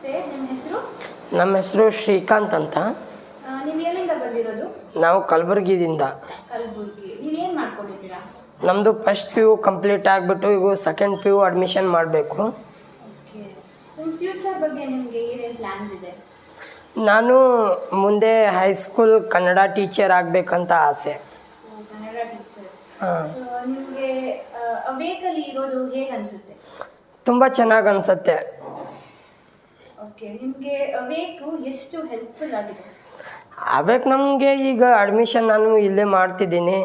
ನಮಸ್ತೆ, ನಿಮ್ಮ ಹೆಸರು? ನಮ್ಮ ಹೆಸರು ಶ್ರೀಕಾಂತ್ ಅಂತ. ನೀವು ಎಲ್ಲಿಂದ ಬಂದಿರೋದು? ನಾವು ಕಲಬುರಗಿದಿಂದ. ಕಲಬುರಗಿ. ನೀವೇನು ಮಾಡ್ಕೊಂಡಿದ್ದೀರಾ? ನಮ್ಮದು ಫಸ್ಟ್ PU ಕಂಪ್ಲೀಟ್ ಆಗಿಬಿಟ್ಟು ಈಗ ಸೆಕೆಂಡ್ PU ಅಡ್ಮಿಷನ್ ಮಾಡಬೇಕು. ಓಕೆ. ನಿಮ್ಮ ಫ್ಯೂಚರ್ ಬಗ್ಗೆ ನಿಮಗೆ ಏನೇನು ಪ್ಲ್ಯಾನ್ಸ್ ಇದೆ? ನಾನು ಮುಂದೆ ಹೈಸ್ಕೂಲ್ ಕನ್ನಡ ಟೀಚರ್ ಆಗಬೇಕಂತ ಆಸೆ. ಕನ್ನಡ ಟೀಚರ್. ಹಾಂ. ನಿಮಗೆ ಅವೇಕಲ್ಲಿ ಇರೋದು ಹೇಗೆ ಅನಿಸುತ್ತೆ? ತುಂಬ ಚೆನ್ನಾಗಿ ಅನಿಸುತ್ತೆ. ಓಕೆ. ನಿಮಗೆ ಅವೇಕು ಎಷ್ಟು ಹೆಲ್ಪ್ಫುಲ್ ಆಗಿದೆ? ಅವೇಕ್ ನಮಗೆ ಈಗ ಅಡ್ಮಿಷನ್ ನಾನು ಇಲ್ಲೇ ಮಾಡ್ತಿದ್ದೀನಿ.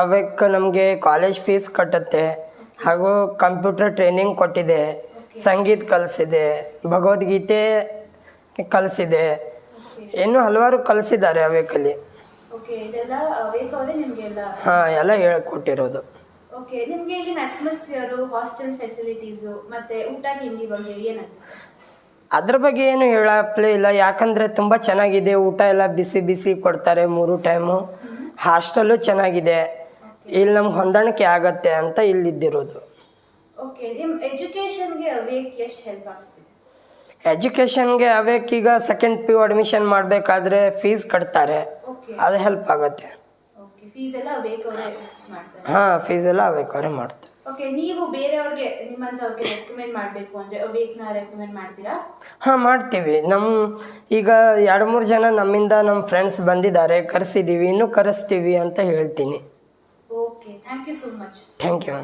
ಅವೇಕ್ ನಮಗೆ ಕಾಲೇಜ್ ಫೀಸ್ ಕಟ್ಟುತ್ತೆ, ಹಾಗೂ ಕಂಪ್ಯೂಟರ್ ಟ್ರೈನಿಂಗ್ ಕೊಟ್ಟಿದೆ, ಸಂಗೀತ ಕಲಿಸಿದೆ, ಭಗವದ್ಗೀತೆ ಕಲಿಸಿದೆ, ಇನ್ನೂ ಹಲವಾರು ಕಲಿಸಿದ್ದಾರೆ ಅವೇಕಲ್ಲಿ. ಓಕೆ. ಇದೆಲ್ಲ ಅವೇಕ್ ಅವರೇ ನಿಮಗೆಲ್ಲ? ಹಾಂ, ಎಲ್ಲ ಹೇಳ್ಕೊಟ್ಟಿರೋದು. ಓಕೆ. ನಿಮಗೆ ಇಲ್ಲಿನ ಅಟ್ಮಾಸ್ಫಿಯರು, ಹಾಸ್ಟೆಲ್ ಫೆಸಿಲಿಟೀಸು ಮತ್ತು ಊಟ ತಿಂಡಿ ಬಗ್ಗೆ ಏನು ಅನ್ಸುತ್ತೆ? ಅದ್ರ ಬಗ್ಗೆ ಏನು ಹೇಳಪ್ಲೇ ಇಲ್ಲ, ಯಾಕಂದರೆ ತುಂಬ ಚೆನ್ನಾಗಿದೆ. ಊಟ ಎಲ್ಲ ಬಿಸಿ ಬಿಸಿ ಕೊಡ್ತಾರೆ 3 ಟೈಮು. ಹಾಸ್ಟೆಲ್ಲು ಚೆನ್ನಾಗಿದೆ. ಇಲ್ಲಿ ನಮ್ಗೆ ಹೊಂದಾಣಿಕೆ ಆಗತ್ತೆ ಅಂತ ಇಲ್ಲಿದ್ದಿರೋದು. ಓಕೆ. ನಿಮ್ಮ ಎಜುಕೇಷನ್ಗೆ ಅವೇಕ್ ಎಷ್ಟು ಹೆಲ್ಪ್ ಆಗ್ತಿದೆ? ಎಜುಕೇಷನ್ಗೆ ಅವೇಕ್ ಈಗ ಸೆಕೆಂಡ್ PU ಅಡ್ಮಿಷನ್ ಮಾಡಬೇಕಾದ್ರೆ ಫೀಸ್ ಕಟ್ತಾರೆ, ಓಕೆ. ಅದು ಹೆಲ್ಪ್ ಆಗುತ್ತೆ. ಓಕೆ. ಫೀಸ್ ಎಲ್ಲ ಅವೇಕ್ ಅವರೇ ಮಾಡ್ತಾರೆ? ಹಾಂ, ಫೀಸ್ ಎಲ್ಲ ಅವೇಕ್ ಅವರೇ ಮಾಡ್ತಾರೆ. ಓಕೆ. ನೀವು ಬೇರೆಯವ್ರಿಗೆ ನಿಮ್ಮಂಥವ್ರಿಗೆ ರೆಕಮೆಂಡ್ ಮಾಡಬೇಕು ಅಂದರೆ ಅವೇಕ್ನ ರೆಕಮೆಂಡ್ ಮಾಡ್ತೀರಾ? ಹಾಂ, ಮಾಡ್ತೀವಿ. ಈಗ 2-3 ಜನ ನಮ್ಮಿಂದ ನಮ್ಮ ಫ್ರೆಂಡ್ಸ್ ಬಂದಿದ್ದಾರೆ, ಕರೆಸಿದ್ದೀವಿ, ಇನ್ನೂ ಕರೆಸ್ತೀವಿ ಅಂತ ಹೇಳ್ತೀನಿ. Okay. Thank you so much. Thank you.